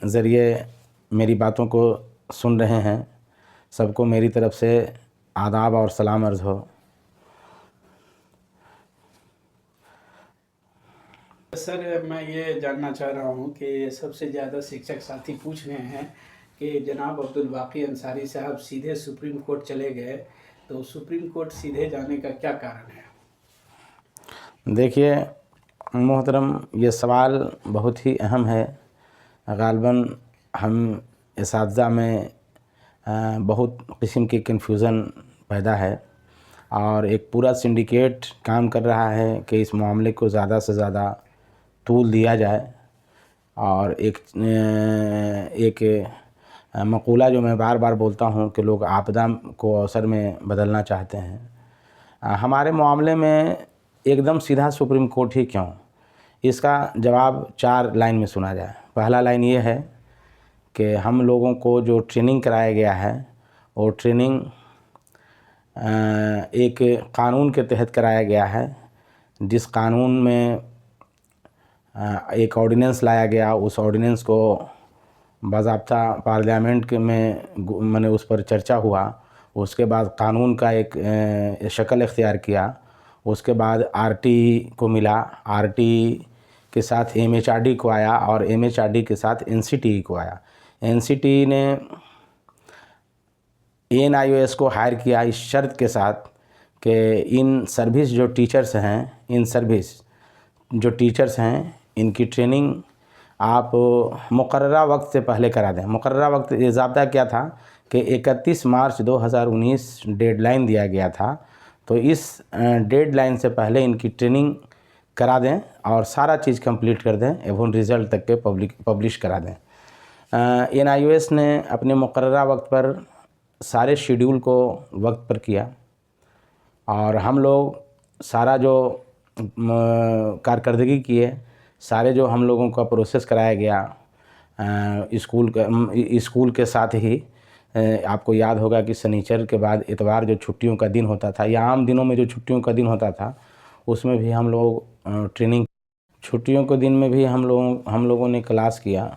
ज़रिए मेरी बातों को सुन रहे हैं, सबको मेरी तरफ़ से आदाब और सलाम अर्ज़ हो। सर, मैं ये जानना चाह रहा हूँ कि सबसे ज़्यादा शिक्षक साथी पूछ रहे हैं कि जनाब अब्दुल बाकी अंसारी साहब सीधे सुप्रीम कोर्ट चले गए, तो सुप्रीम कोर्ट सीधे जाने का क्या कारण है? देखिए मोहतरम, ये सवाल बहुत ही अहम है। ग़ालिबन हम इस्तिज़ा में बहुत किस्म की कन्फ्यूज़न पैदा है और एक पूरा सिंडिकेट काम कर रहा है कि इस मामले को ज़्यादा से ज़्यादा तूल दिया जाए। और एक मक़ूला जो मैं बार बार बोलता हूँ कि लोग आपदा को अवसर में बदलना चाहते हैं। हमारे मामले में एकदम सीधा सुप्रीम कोर्ट ही क्यों? इसका जवाब 4 लाइन में सुना जाए। पहला लाइन ये है कि हम लोगों को जो ट्रेनिंग कराया गया है वो ट्रेनिंग एक कानून के तहत कराया गया है, जिस कानून में एक ऑर्डिनेंस लाया गया। उस ऑर्डिनेंस को बाज़ाब्ता पार्लियामेंट के में मैंने उस पर चर्चा हुआ। उसके बाद कानून का एक शक्ल इख्तियार किया। उसके बाद आरटी को मिला, आरटी के साथ एमएचआरडी को आया और एमएचआरडी के साथ एनसीटी को आया। एनसीटी ने एनआईओएस को हायर किया इस शर्त के साथ कि इन सर्विस जो टीचर्स हैं, इनकी ट्रेनिंग आप मुकर्ररा वक्त से पहले करा दें। मुकर्ररा वक्त ये ज़ाब्ता क्या था कि 31 मार्च 2019 डेडलाइन दिया गया था, तो इस डेडलाइन से पहले इनकी ट्रेनिंग करा दें और सारा चीज़ कंप्लीट कर दें एवं रिज़ल्ट तक के पब्लिश करा दें। एनआईओएस ने अपने मुकर्ररा वक्त पर सारे शेड्यूल को वक्त पर किया और हम लोग सारा जो कारकर्दगी किए, सारे जो हम लोगों का प्रोसेस कराया गया स्कूल के साथ ही। आपको याद होगा कि शनिचर के बाद इतवार जो छुट्टियों का दिन होता था या आम दिनों में जो छुट्टियों का दिन होता था, उसमें भी हम लोग ट्रेनिंग, छुट्टियों के दिन में भी हम लोगों ने क्लास किया।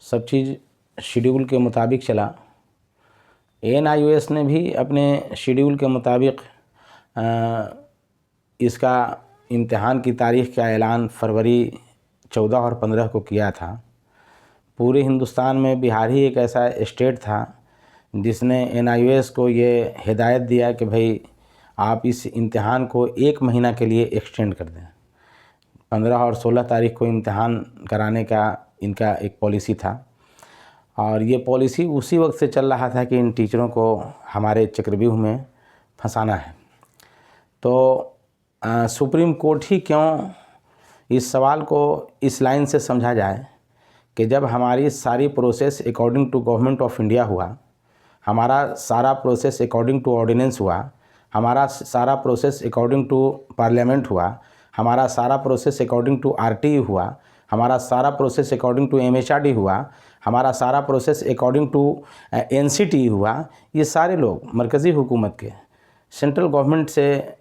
सब चीज़ शेड्यूल के मुताबिक चला। एनआईओएस ने भी अपने शेड्यूल के मुताबिक इसका इम्तिहान की तारीख़ का ऐलान फरवरी 14 और 15 को किया था। पूरे हिंदुस्तान में बिहार ही एक ऐसा स्टेट था जिसने एनआईओएस को ये हिदायत दिया कि भाई आप इस इम्तिहान को 1 महीना के लिए एक्सटेंड कर दें। 15 और 16 तारीख को इम्तिहान कराने का इनका एक पॉलिसी था और ये पॉलिसी उसी वक्त से चल रहा था कि इन टीचरों को हमारे चक्रव्यूह में फंसाना है। तो सुप्रीम कोर्ट ही क्यों, इस सवाल को इस लाइन से समझा जाए कि जब हमारी सारी process according to government of India हुआ, हमारा सारा प्रोसेस अकॉर्डिंग टू ऑर्डिनेंस हुआ, हमारा सारा प्रोसेस अकॉर्डिंग टू पार्लियामेंट हुआ, हमारा सारा प्रोसेस अकॉर्डिंग टू आरटी हुआ, हमारा सारा प्रोसेस अकॉर्डिंग टू एमएचआरडी हुआ, हमारा सारा प्रोसेस अकॉर्डिंग टू एनसीटी हुआ। ये सारे लोग मरकज़ी हुकूमत के, सेंट्रल गवर्नमेंट से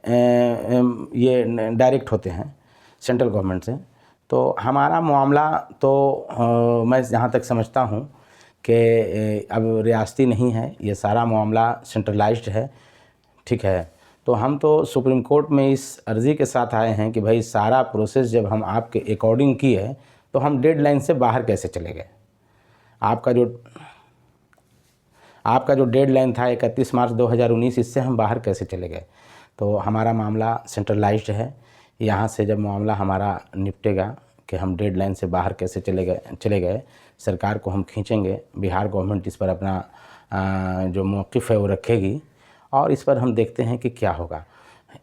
ये डायरेक्ट होते हैं, सेंट्रल गवर्नमेंट से। तो हमारा मामला तो मैं जहाँ तक समझता हूँ कि अब रियासती नहीं है, ये सारा मामला सेंट्रलाइज्ड है, ठीक है। तो हम तो सुप्रीम कोर्ट में इस अर्ज़ी के साथ आए हैं कि भाई सारा प्रोसेस जब हम आपके अकॉर्डिंग किए तो हम डेडलाइन से बाहर कैसे चले गए? आपका जो डेडलाइन था 31 मार्च 2019, इससे हम बाहर कैसे चले गए? तो हमारा मामला सेंट्रलाइज्ड है। यहाँ से जब मामला हमारा निपटेगा कि हम डेडलाइन से बाहर कैसे चले गए, सरकार को हम खींचेंगे। बिहार गवर्नमेंट इस पर अपना जो मौक़िफ़ है वो रखेगी और इस पर हम देखते हैं कि क्या होगा।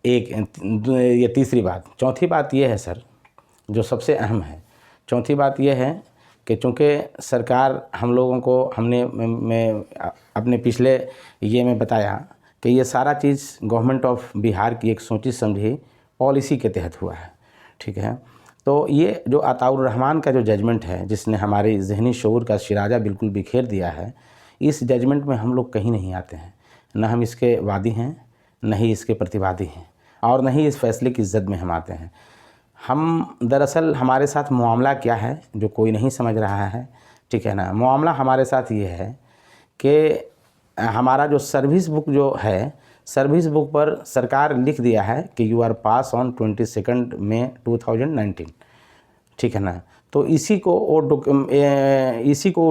ये तीसरी बात। चौथी बात ये है सर, जो सबसे अहम है, चौथी बात ये है कि चूँकि सरकार हम लोगों को, मैं अपने पिछले ये में बताया कि ये सारा चीज़ गवर्नमेंट ऑफ बिहार की एक सोची समझी पॉलिसी के तहत हुआ है, ठीक है। तो ये जो अताउर रहमान का जो जजमेंट है, जिसने हमारी ज़हनी शऊर का शिराजा बिल्कुल बिखेर दिया है, इस जजमेंट में हम लोग कहीं नहीं आते हैं। न हम इसके वादी हैं, न ही इसके प्रतिवादी हैं और न ही इस फैसले की ज़द में हम आते हैं। हम दरअसल हमारे साथ मामला क्या है जो कोई नहीं समझ रहा है ठीक है ना। मामला हमारे साथ ये है कि हमारा जो सर्विस बुक जो है, सर्विस बुक पर सरकार लिख दिया है कि यू आर पास ऑन 22 मई 2019, ठीक है ना। तो इसी को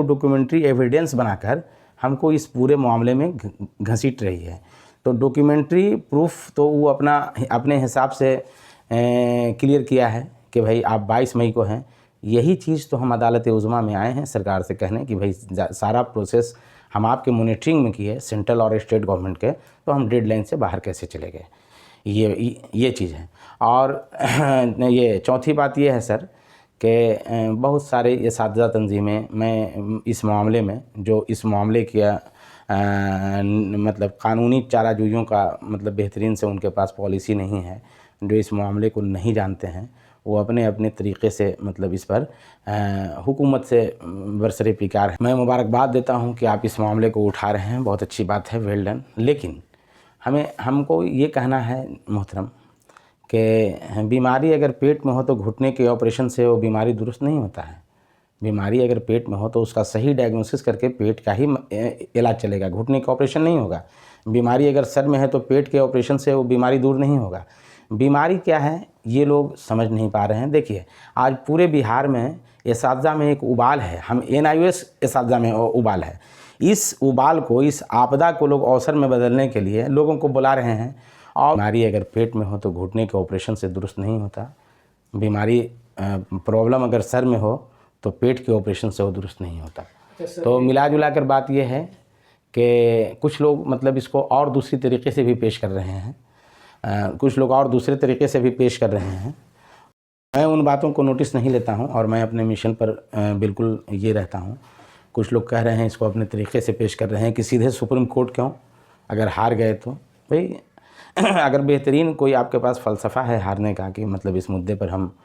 डॉक्यूमेंट्री एविडेंस बनाकर हमको इस पूरे मामले में घसीट रही है। तो डॉक्यूमेंट्री प्रूफ तो वो अपने हिसाब से क्लियर किया है कि भाई आप 22 मई को हैं। यही चीज़ तो हम अदालत उज़्मा में आए हैं सरकार से कहने कि भाई सारा प्रोसेस हम आपके मॉनिटरिंग में किए, सेंट्रल और स्टेट गवर्नमेंट के, तो हम डेडलाइन से बाहर कैसे चले गए। ये चीज़ है। और ये चौथी बात ये है सर कि बहुत सारे इसातिज़ा तंजीमें मैं इस मामले में जो इस मामले के मतलब कानूनी चाराजोइयों का मतलब बेहतरीन से उनके पास पॉलिसी नहीं है, जो इस मामले को नहीं जानते हैं, वो अपने अपने तरीक़े से मतलब इस पर हुकूमत से बरसरे पिकार है। मैं मुबारकबाद देता हूं कि आप इस मामले को उठा रहे हैं, बहुत अच्छी बात है, वेल डन। लेकिन हमको ये कहना है मोहतरम कि बीमारी अगर पेट में हो तो घुटने के ऑपरेशन से वो बीमारी दुरुस्त नहीं होता है। बीमारी अगर पेट में हो तो उसका सही डायग्नोसिस करके पेट का ही इलाज चलेगा, घुटने का ऑपरेशन नहीं होगा। बीमारी अगर सर में है तो पेट के ऑपरेशन से वो बीमारी दूर नहीं होगा। बीमारी क्या है ये लोग समझ नहीं पा रहे हैं। देखिए आज पूरे बिहार में इसातिज़ा में एक उबाल है, हम NIOS इसातिज़ा में उबाल है। इस उबाल को, इस आपदा को लोग अवसर में बदलने के लिए लोगों को बुला रहे हैं। और बीमारी अगर पेट में हो तो घुटने के ऑपरेशन से दुरुस्त नहीं होता। बीमारी प्रॉब्लम अगर सर में हो तो पेट के ऑपरेशन से वो दुरुस्त नहीं होता। तो मिला जुला कर बात ये है कि कुछ लोग मतलब इसको और दूसरी तरीके से भी पेश कर रहे हैं, कुछ लोग और दूसरे तरीके से भी पेश कर रहे हैं। मैं उन बातों को नोटिस नहीं लेता हूं और मैं अपने मिशन पर बिल्कुल ये रहता हूं। कुछ लोग कह रहे हैं इसको अपने तरीके से पेश कर रहे हैं कि सीधे सुप्रीम कोर्ट क्यों, अगर हार गए तो। भाई अगर बेहतरीन कोई आपके पास फ़लसफ़ा है हारने का कि मतलब इस मुद्दे पर हम